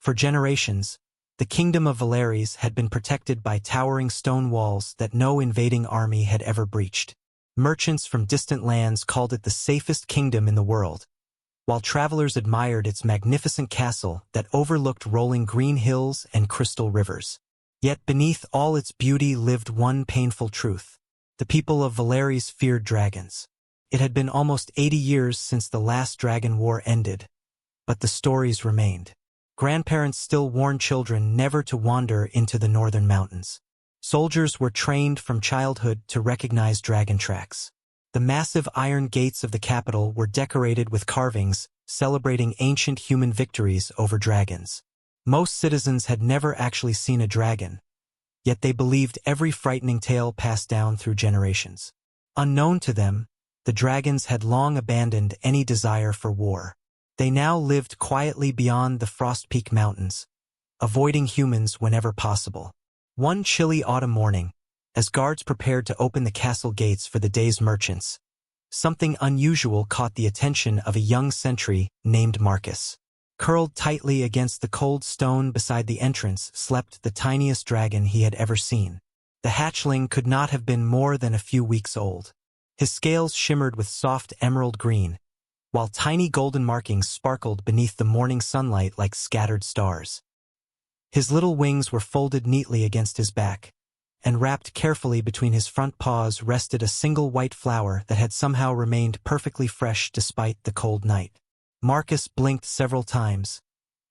For generations, the kingdom of Valeres had been protected by towering stone walls that no invading army had ever breached. Merchants from distant lands called it the safest kingdom in the world, while travelers admired its magnificent castle that overlooked rolling green hills and crystal rivers. Yet beneath all its beauty lived one painful truth. The people of Valeres feared dragons. It had been almost 80 years since the last dragon war ended, but the stories remained. Grandparents still warned children never to wander into the northern mountains. Soldiers were trained from childhood to recognize dragon tracks. The massive iron gates of the capital were decorated with carvings, celebrating ancient human victories over dragons. Most citizens had never actually seen a dragon, yet they believed every frightening tale passed down through generations. Unknown to them, the dragons had long abandoned any desire for war. They now lived quietly beyond the Frost Peak Mountains, avoiding humans whenever possible. One chilly autumn morning, as guards prepared to open the castle gates for the day's merchants, something unusual caught the attention of a young sentry named Marcus. Curled tightly against the cold stone beside the entrance slept the tiniest dragon he had ever seen. The hatchling could not have been more than a few weeks old. His scales shimmered with soft emerald green, while tiny golden markings sparkled beneath the morning sunlight like scattered stars. His little wings were folded neatly against his back, and wrapped carefully between his front paws rested a single white flower that had somehow remained perfectly fresh despite the cold night. Marcus blinked several times,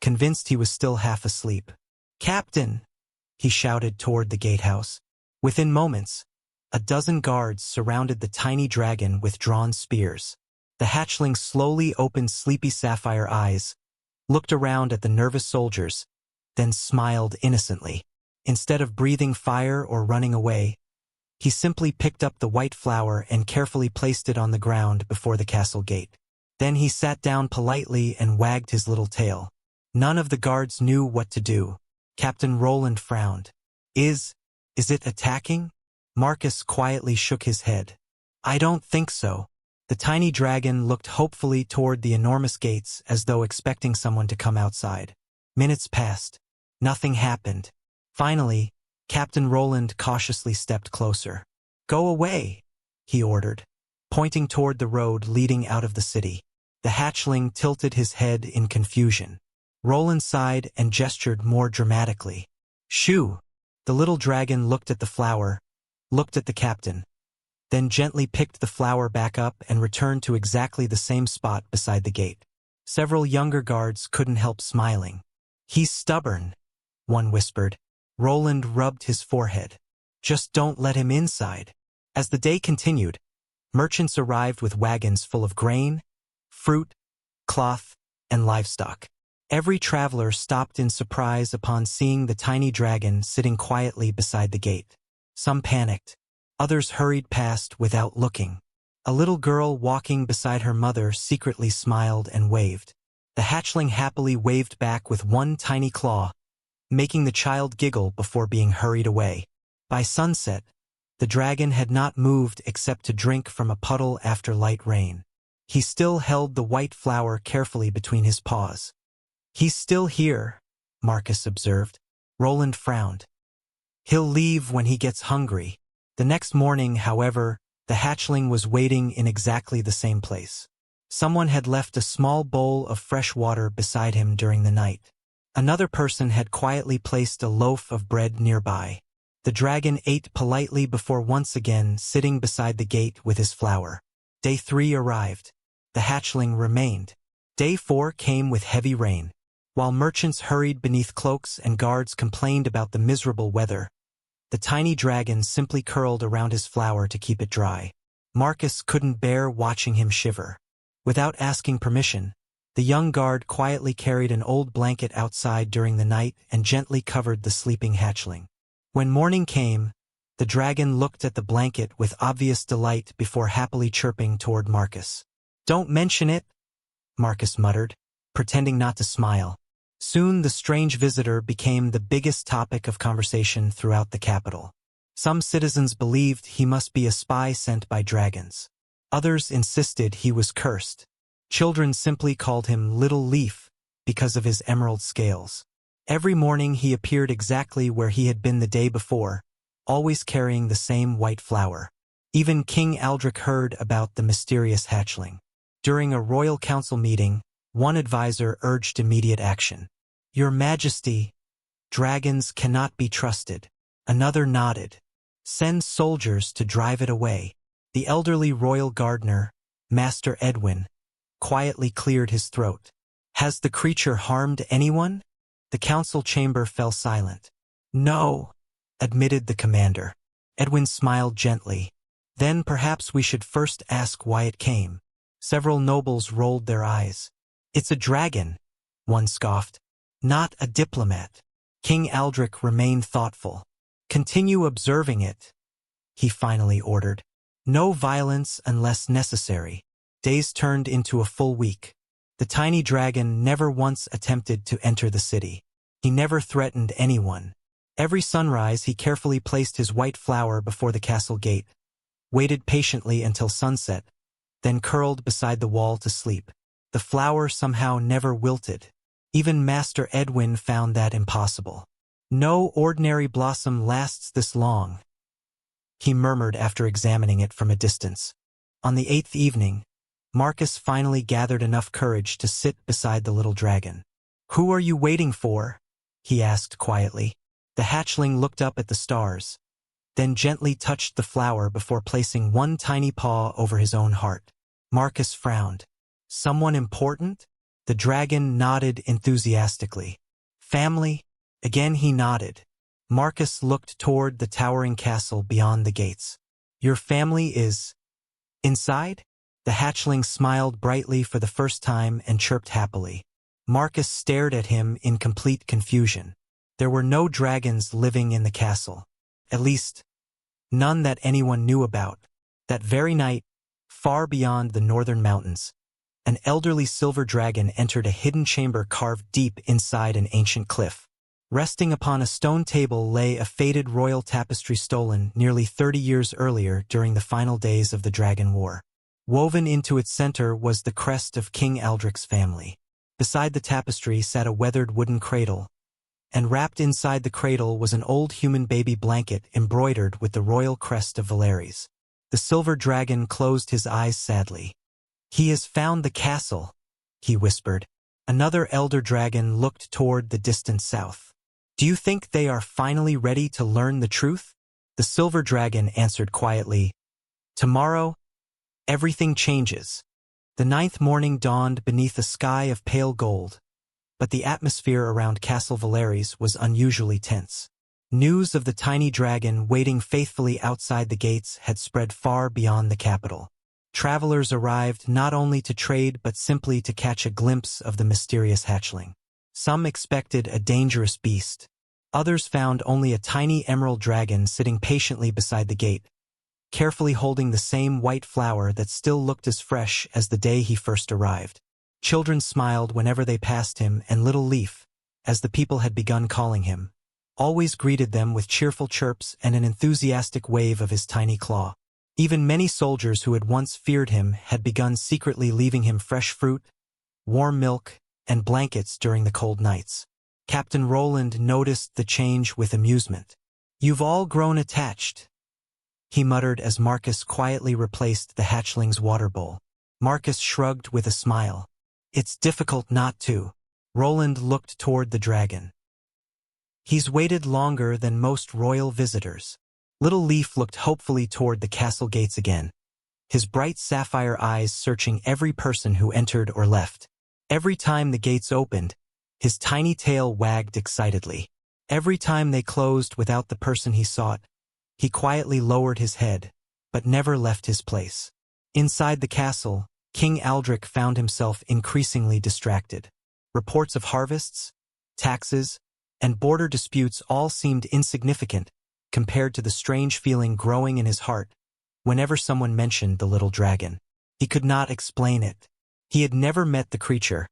convinced he was still half asleep. "Captain!" he shouted toward the gatehouse. Within moments, a dozen guards surrounded the tiny dragon with drawn spears. The hatchling slowly opened sleepy sapphire eyes, looked around at the nervous soldiers, then smiled innocently. Instead of breathing fire or running away, he simply picked up the white flower and carefully placed it on the ground before the castle gate. Then he sat down politely and wagged his little tail. None of the guards knew what to do. Captain Roland frowned. Is it attacking?" Marcus quietly shook his head. "I don't think so." The tiny dragon looked hopefully toward the enormous gates as though expecting someone to come outside. Minutes passed. Nothing happened. Finally, Captain Roland cautiously stepped closer. "Go away," he ordered, pointing toward the road leading out of the city. The hatchling tilted his head in confusion. Roland sighed and gestured more dramatically. "Shoo!" The little dragon looked at the flower, looked at the captain, then gently picked the flower back up and returned to exactly the same spot beside the gate. Several younger guards couldn't help smiling. "He's stubborn," one whispered. Roland rubbed his forehead. "Just don't let him inside." As the day continued, merchants arrived with wagons full of grain, fruit, cloth, and livestock. Every traveler stopped in surprise upon seeing the tiny dragon sitting quietly beside the gate. Some panicked. Others hurried past without looking. A little girl walking beside her mother secretly smiled and waved. The hatchling happily waved back with one tiny claw, making the child giggle before being hurried away. By sunset, the dragon had not moved except to drink from a puddle after light rain. He still held the white flower carefully between his paws. "He's still here," Marcus observed. Roland frowned. "He'll leave when he gets hungry." The next morning, however, the hatchling was waiting in exactly the same place. Someone had left a small bowl of fresh water beside him during the night. Another person had quietly placed a loaf of bread nearby. The dragon ate politely before once again sitting beside the gate with his flower. Day 3 arrived. The hatchling remained. Day 4 came with heavy rain. While merchants hurried beneath cloaks and guards complained about the miserable weather, the tiny dragon simply curled around his flower to keep it dry. Marcus couldn't bear watching him shiver. Without asking permission, the young guard quietly carried an old blanket outside during the night and gently covered the sleeping hatchling. When morning came, the dragon looked at the blanket with obvious delight before happily chirping toward Marcus. "Don't mention it," Marcus muttered, pretending not to smile. Soon the strange visitor became the biggest topic of conversation throughout the capital. Some citizens believed he must be a spy sent by dragons. Others insisted he was cursed. Children simply called him Little Leaf because of his emerald scales. Every morning he appeared exactly where he had been the day before, always carrying the same white flower. Even King Aldrich heard about the mysterious hatchling. During a royal council meeting, one advisor urged immediate action. "Your Majesty, dragons cannot be trusted." Another nodded. "Send soldiers to drive it away." The elderly royal gardener, Master Edwin, quietly cleared his throat. "Has the creature harmed anyone?" The council chamber fell silent. "No," admitted the commander. Edwin smiled gently. "Then perhaps we should first ask why it came." Several nobles rolled their eyes. "It's a dragon," one scoffed. "Not a diplomat." King Aldrich remained thoughtful. "Continue observing it," he finally ordered. "No violence unless necessary." Days turned into a full week. The tiny dragon never once attempted to enter the city. He never threatened anyone. Every sunrise he carefully placed his white flower before the castle gate, waited patiently until sunset, then curled beside the wall to sleep. The flower somehow never wilted. Even Master Edwin found that impossible. "No ordinary blossom lasts this long," he murmured after examining it from a distance. On the 8th evening, Marcus finally gathered enough courage to sit beside the little dragon. "Who are you waiting for?" he asked quietly. The hatchling looked up at the stars, then gently touched the flower before placing one tiny paw over his own heart. Marcus frowned. "Someone important?" The dragon nodded enthusiastically. "Family?" Again he nodded. Marcus looked toward the towering castle beyond the gates. "Your family is inside?" The hatchling smiled brightly for the first time and chirped happily. Marcus stared at him in complete confusion. There were no dragons living in the castle. At least, none that anyone knew about. That very night, far beyond the northern mountains, an elderly silver dragon entered a hidden chamber carved deep inside an ancient cliff. Resting upon a stone table lay a faded royal tapestry stolen nearly 30 years earlier during the final days of the Dragon War. Woven into its center was the crest of King Aldrich's family. Beside the tapestry sat a weathered wooden cradle, and wrapped inside the cradle was an old human baby blanket embroidered with the royal crest of Valeries. The silver dragon closed his eyes sadly. "He has found the castle," he whispered. Another elder dragon looked toward the distant south. "Do you think they are finally ready to learn the truth?" The silver dragon answered quietly, "Tomorrow, everything changes." The 9th morning dawned beneath a sky of pale gold, but the atmosphere around Castle Valeries was unusually tense. News of the tiny dragon waiting faithfully outside the gates had spread far beyond the capital. Travelers arrived not only to trade but simply to catch a glimpse of the mysterious hatchling. Some expected a dangerous beast. Others found only a tiny emerald dragon sitting patiently beside the gate, carefully holding the same white flower that still looked as fresh as the day he first arrived. Children smiled whenever they passed him, and Little Leaf, as the people had begun calling him, always greeted them with cheerful chirps and an enthusiastic wave of his tiny claw. Even many soldiers who had once feared him had begun secretly leaving him fresh fruit, warm milk, and blankets during the cold nights. Captain Roland noticed the change with amusement. "You've all grown attached," he muttered as Marcus quietly replaced the hatchling's water bowl. Marcus shrugged with a smile. "It's difficult not to." Roland looked toward the dragon. "He's waited longer than most royal visitors." Little Leaf looked hopefully toward the castle gates again, his bright sapphire eyes searching every person who entered or left. Every time the gates opened, his tiny tail wagged excitedly. Every time they closed without the person he sought, he quietly lowered his head, but never left his place. Inside the castle, King Aldrich found himself increasingly distracted. Reports of harvests, taxes, and border disputes all seemed insignificant compared to the strange feeling growing in his heart whenever someone mentioned the little dragon. He could not explain it. He had never met the creature,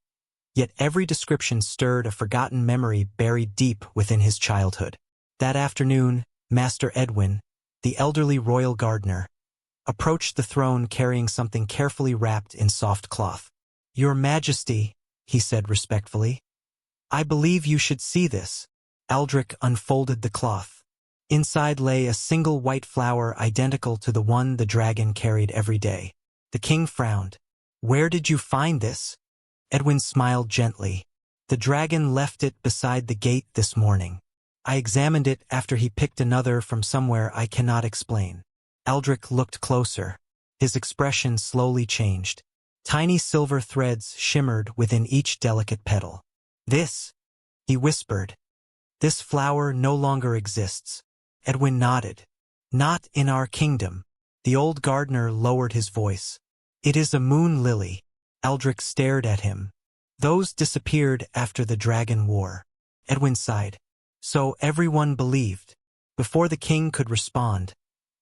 yet every description stirred a forgotten memory buried deep within his childhood. That afternoon, Master Edwin, the elderly royal gardener, approached the throne carrying something carefully wrapped in soft cloth. "Your Majesty," he said respectfully, I believe you should see this. Aldrich unfolded the cloth. Inside lay a single white flower identical to the one the dragon carried every day. The king frowned. Where did you find this? Edwin smiled gently. The dragon left it beside the gate this morning. I examined it after he picked another from somewhere I cannot explain. Aldrich looked closer. His expression slowly changed. Tiny silver threads shimmered within each delicate petal. This, he whispered. This flower no longer exists. Edwin nodded. Not in our kingdom. The old gardener lowered his voice. It is a moon lily. Aldrich stared at him. Those disappeared after the dragon war. Edwin sighed. So everyone believed. Before the king could respond,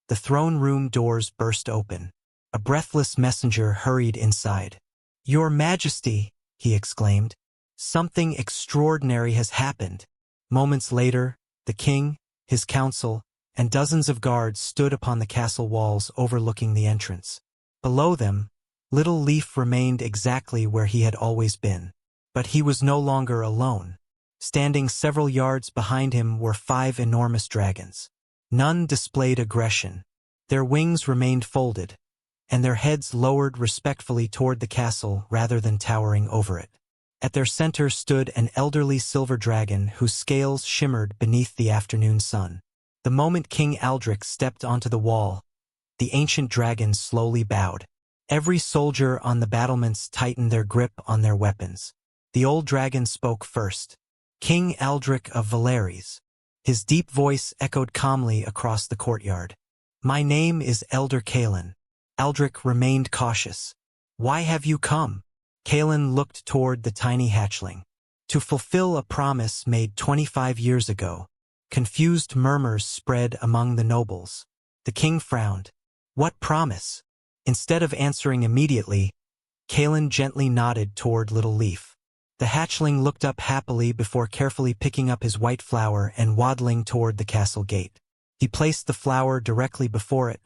the throne room doors burst open. A breathless messenger hurried inside. Your Majesty, he exclaimed. Something extraordinary has happened. Moments later, the king, his council, and dozens of guards stood upon the castle walls overlooking the entrance. Below them, Little Leaf remained exactly where he had always been. But he was no longer alone. Standing several yards behind him were 5 enormous dragons. None displayed aggression. Their wings remained folded, and their heads lowered respectfully toward the castle rather than towering over it. At their center stood an elderly silver dragon whose scales shimmered beneath the afternoon sun. The moment King Aldrich stepped onto the wall, the ancient dragon slowly bowed. Every soldier on the battlements tightened their grip on their weapons. The old dragon spoke first. King Aldrich of Valaris. His deep voice echoed calmly across the courtyard. My name is Elder Kalen. Aldrich remained cautious. Why have you come? Kalen looked toward the tiny hatchling. To fulfill a promise made 25 years ago. Confused murmurs spread among the nobles. The king frowned. What promise? Instead of answering immediately, Kalen gently nodded toward Little Leaf. The hatchling looked up happily before carefully picking up his white flower and waddling toward the castle gate. He placed the flower directly before it,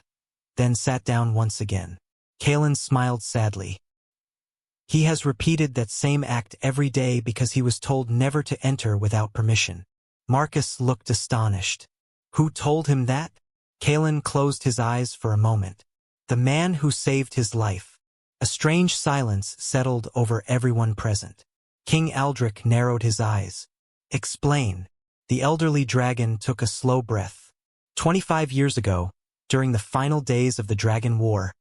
then sat down once again. Kalen smiled sadly. He has repeated that same act every day because he was told never to enter without permission. Marcus looked astonished. Who told him that? Kalen closed his eyes for a moment. The man who saved his life. A strange silence settled over everyone present. King Aldrich narrowed his eyes. Explain. The elderly dragon took a slow breath. 25 years ago, during the final days of the Dragon War,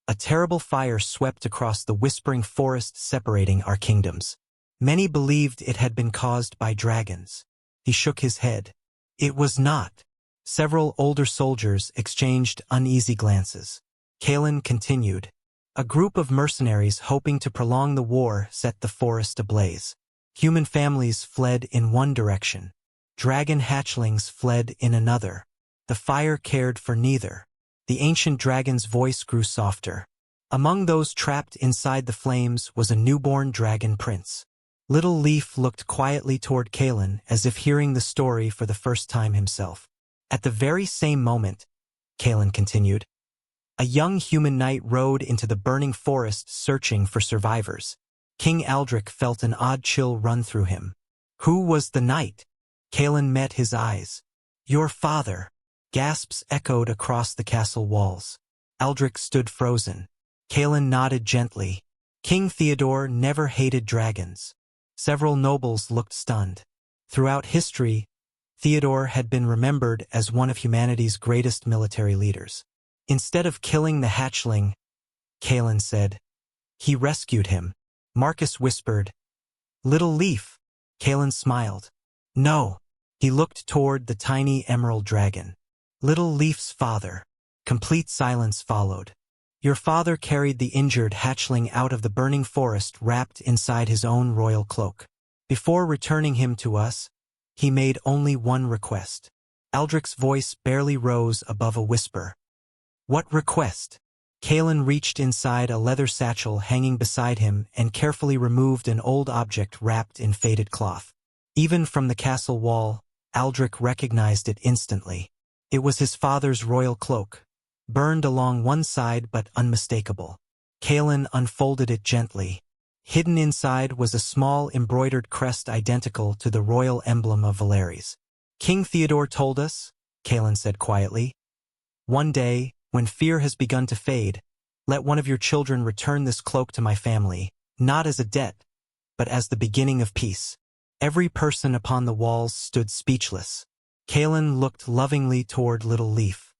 a terrible fire swept across the whispering forest separating our kingdoms. Many believed it had been caused by dragons. He shook his head. It was not. Several older soldiers exchanged uneasy glances. Kalen continued. A group of mercenaries hoping to prolong the war set the forest ablaze. Human families fled in one direction. Dragon hatchlings fled in another. The fire cared for neither. The ancient dragon's voice grew softer. Among those trapped inside the flames was a newborn dragon prince. Little Leaf looked quietly toward Kalen as if hearing the story for the first time himself. At the very same moment, Kalen continued, a young human knight rode into the burning forest searching for survivors. King Aldrich felt an odd chill run through him. Who was the knight? Kalen met his eyes. Your father. Gasps echoed across the castle walls. Aldrich stood frozen. Kalen nodded gently. King Theodore never hated dragons. Several nobles looked stunned. Throughout history, Theodore had been remembered as one of humanity's greatest military leaders. Instead of killing the hatchling, Kalen said, he rescued him. Marcus whispered, Little Leaf. Kalen smiled. No. He looked toward the tiny emerald dragon. Little Leaf's father. Complete silence followed. Your father carried the injured hatchling out of the burning forest wrapped inside his own royal cloak. Before returning him to us, he made only one request. Aldrich's voice barely rose above a whisper. What request? Kalen reached inside a leather satchel hanging beside him and carefully removed an old object wrapped in faded cloth. Even from the castle wall, Aldrich recognized it instantly. It was his father's royal cloak, burned along one side but unmistakable. Kalen unfolded it gently. Hidden inside was a small embroidered crest identical to the royal emblem of Valeries. "King Theodore told us," Kaelin said quietly, "one day, when fear has begun to fade, let one of your children return this cloak to my family, not as a debt, but as the beginning of peace." Every person upon the walls stood speechless. Kaelin looked lovingly toward Little Leaf.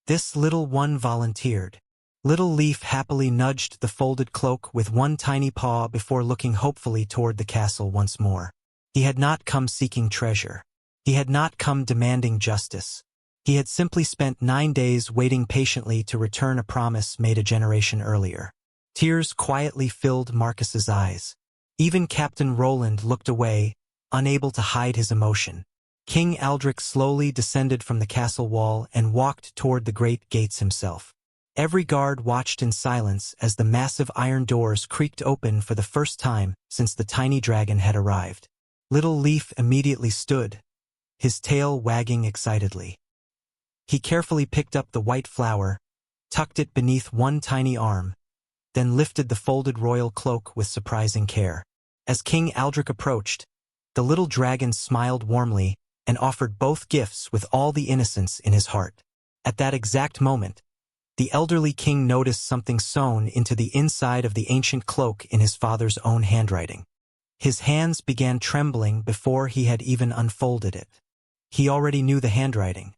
This little one volunteered. Little Leaf happily nudged the folded cloak with one tiny paw before looking hopefully toward the castle once more. He had not come seeking treasure. He had not come demanding justice. He had simply spent 9 days waiting patiently to return a promise made a generation earlier. Tears quietly filled Marcus's eyes. Even Captain Roland looked away, unable to hide his emotion. King Aldrich slowly descended from the castle wall and walked toward the great gates himself. Every guard watched in silence as the massive iron doors creaked open for the first time since the tiny dragon had arrived. Little Leaf immediately stood, his tail wagging excitedly. He carefully picked up the white flower, tucked it beneath one tiny arm, then lifted the folded royal cloak with surprising care. As King Aldrich approached, the little dragon smiled warmly and offered both gifts with all the innocence in his heart. At that exact moment, the elderly king noticed something sewn into the inside of the ancient cloak in his father's own handwriting. His hands began trembling before he had even unfolded it. He already knew the handwriting,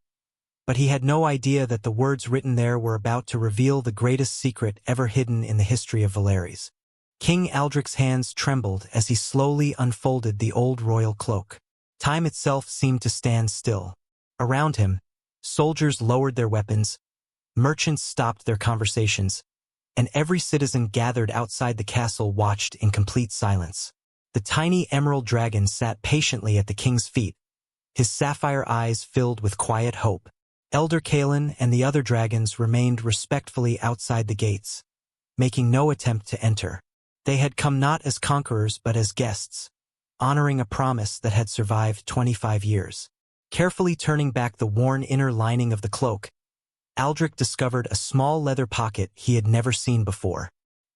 but he had no idea that the words written there were about to reveal the greatest secret ever hidden in the history of Valeries. King Aldrich's hands trembled as he slowly unfolded the old royal cloak. Time itself seemed to stand still. Around him, soldiers lowered their weapons, merchants stopped their conversations, and every citizen gathered outside the castle watched in complete silence. The tiny emerald dragon sat patiently at the king's feet, his sapphire eyes filled with quiet hope. Elder Kaelin and the other dragons remained respectfully outside the gates, making no attempt to enter. They had come not as conquerors but as guests, honoring a promise that had survived 25 years. Carefully turning back the worn inner lining of the cloak, Aldrich discovered a small leather pocket he had never seen before.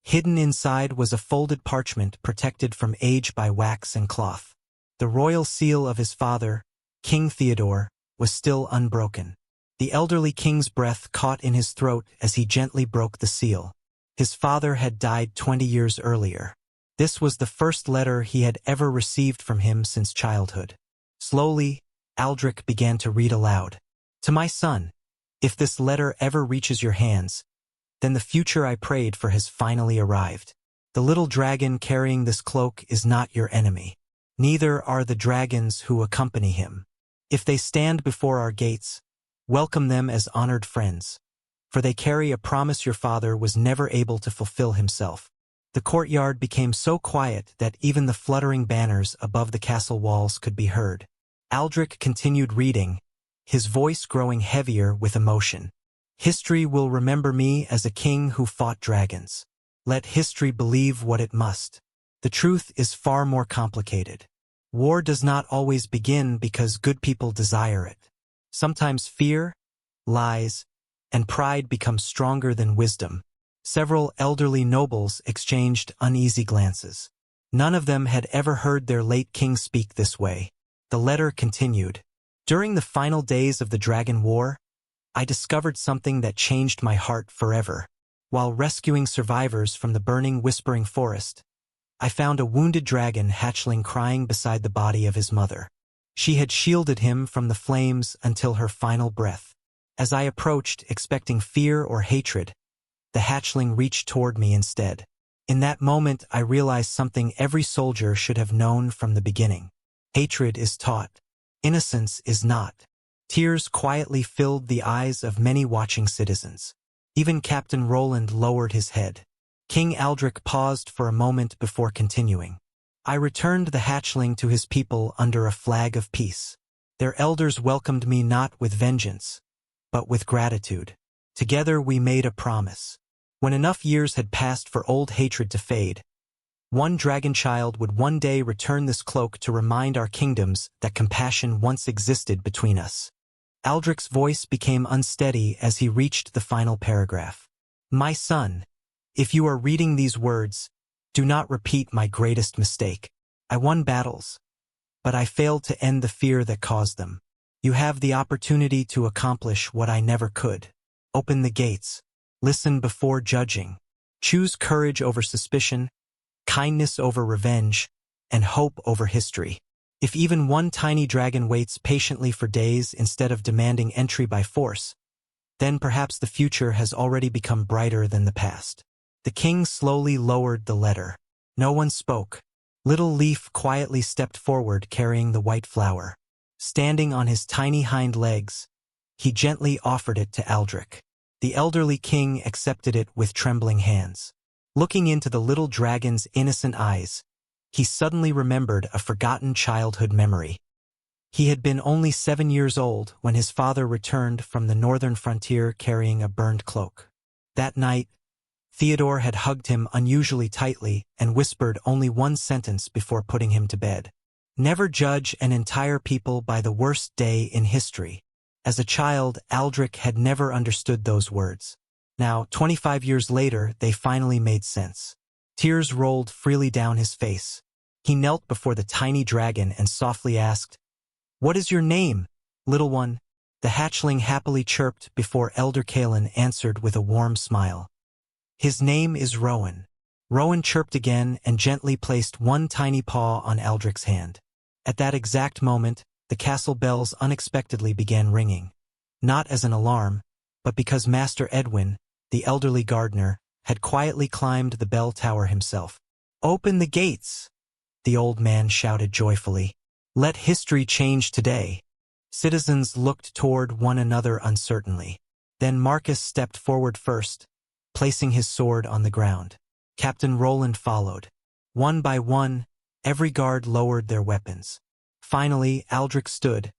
Hidden inside was a folded parchment protected from age by wax and cloth. The royal seal of his father, King Theodore, was still unbroken. The elderly king's breath caught in his throat as he gently broke the seal. His father had died 20 years earlier. This was the first letter he had ever received from him since childhood. Slowly, Aldrich began to read aloud. "To my son, if this letter ever reaches your hands, then the future I prayed for has finally arrived. The little dragon carrying this cloak is not your enemy. Neither are the dragons who accompany him. If they stand before our gates, welcome them as honored friends, for they carry a promise your father was never able to fulfill himself." The courtyard became so quiet that even the fluttering banners above the castle walls could be heard. Aldrich continued reading, his voice growing heavier with emotion. "History will remember me as a king who fought dragons. Let history believe what it must. The truth is far more complicated. War does not always begin because good people desire it. Sometimes fear, lies, and pride become stronger than wisdom." Several elderly nobles exchanged uneasy glances. None of them had ever heard their late king speak this way. The letter continued. "During the final days of the Dragon War, I discovered something that changed my heart forever. While rescuing survivors from the burning Whispering Forest, I found a wounded dragon hatchling crying beside the body of his mother. She had shielded him from the flames until her final breath. As I approached, expecting fear or hatred, the hatchling reached toward me instead. In that moment, I realized something every soldier should have known from the beginning. Hatred is taught. Innocence is not." Tears quietly filled the eyes of many watching citizens. Even Captain Roland lowered his head. King Aldrich paused for a moment before continuing. "I returned the hatchling to his people under a flag of peace. Their elders welcomed me not with vengeance, but with gratitude. Together we made a promise. When enough years had passed for old hatred to fade, one dragon child would one day return this cloak to remind our kingdoms that compassion once existed between us." Aldrich's voice became unsteady as he reached the final paragraph. "My son, if you are reading these words, Do not repeat my greatest mistake. I won battles, but I failed to end the fear that caused them. You have the opportunity to accomplish what I never could. Open the gates. Listen before judging. Choose courage over suspicion, kindness over revenge, and hope over history. If even one tiny dragon waits patiently for days instead of demanding entry by force, then perhaps the future has already become brighter than the past. The king slowly lowered the letter. No one spoke. Little Leaf quietly stepped forward carrying the white flower. Standing on his tiny hind legs, he gently offered it to Aldrich. The elderly king accepted it with trembling hands. Looking into the little dragon's innocent eyes, he suddenly remembered a forgotten childhood memory. He had been only 7 years old when his father returned from the northern frontier carrying a burned cloak. That night, Theodore had hugged him unusually tightly and whispered only one sentence before putting him to bed. Never judge an entire people by the worst day in history. As a child, Aldrich had never understood those words. Now, 25 years later, they finally made sense. Tears rolled freely down his face. He knelt before the tiny dragon and softly asked, "What is your name, little one?" The hatchling happily chirped before Elder Kalen answered with a warm smile. "His name is Rowan." Rowan chirped again and gently placed one tiny paw on Aldrich's hand. At that exact moment, the castle bells unexpectedly began ringing. Not as an alarm, but because Master Edwin, the elderly gardener, had quietly climbed the bell tower himself. "Open the gates!" the old man shouted joyfully. "Let history change today." Citizens looked toward one another uncertainly. Then Marcus stepped forward first, placing his sword on the ground. Captain Roland followed. One by one, every guard lowered their weapons. Finally, Aldrich stood,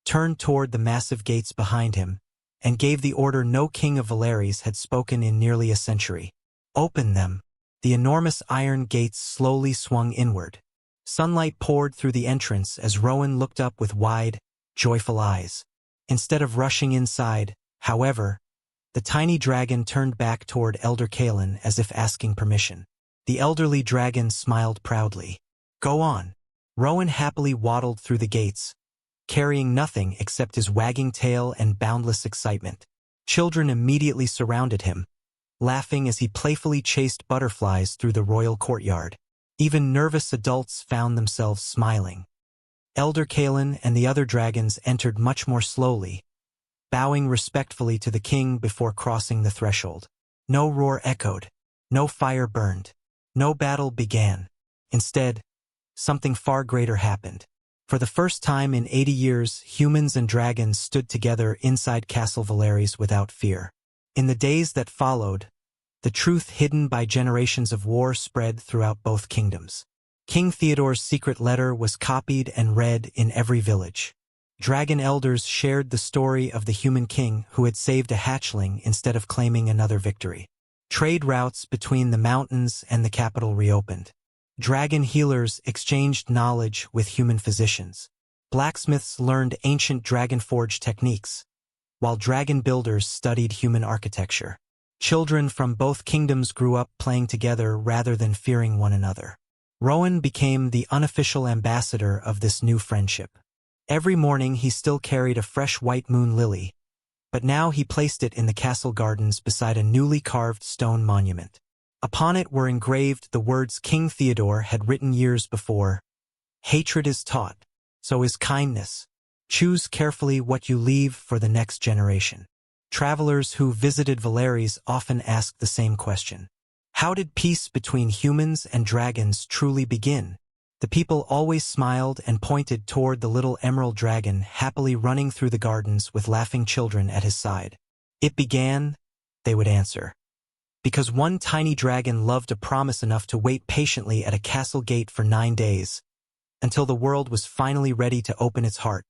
turned toward the massive gates behind him, and gave the order no king of Valaris had spoken in nearly a century. "Open them." The enormous iron gates slowly swung inward. Sunlight poured through the entrance as Rowan looked up with wide, joyful eyes. Instead of rushing inside, however, the tiny dragon turned back toward Elder Kalen as if asking permission. The elderly dragon smiled proudly. "Go on." Rowan happily waddled through the gates, carrying nothing except his wagging tail and boundless excitement. Children immediately surrounded him, laughing as he playfully chased butterflies through the royal courtyard. Even nervous adults found themselves smiling. Elder Kalen and the other dragons entered much more slowly, bowing respectfully to the king before crossing the threshold. No roar echoed, no fire burned, no battle began. Instead, something far greater happened. For the first time in 80 years, humans and dragons stood together inside Castle Valaris without fear. In the days that followed, the truth hidden by generations of war spread throughout both kingdoms. King Theodore's secret letter was copied and read in every village. Dragon elders shared the story of the human king who had saved a hatchling instead of claiming another victory. Trade routes between the mountains and the capital reopened. Dragon healers exchanged knowledge with human physicians. Blacksmiths learned ancient dragon-forged techniques, while dragon builders studied human architecture. Children from both kingdoms grew up playing together rather than fearing one another. Rowan became the unofficial ambassador of this new friendship. Every morning he still carried a fresh white moon lily, but now he placed it in the castle gardens beside a newly carved stone monument. Upon it were engraved the words King Theodore had written years before. "Hatred is taught, so is kindness. Choose carefully what you leave for the next generation." Travelers who visited Valaris often asked the same question. How did peace between humans and dragons truly begin? The people always smiled and pointed toward the little emerald dragon happily running through the gardens with laughing children at his side. "It began," they would answer, "because one tiny dragon loved a promise enough to wait patiently at a castle gate for 9 days, until the world was finally ready to open its heart."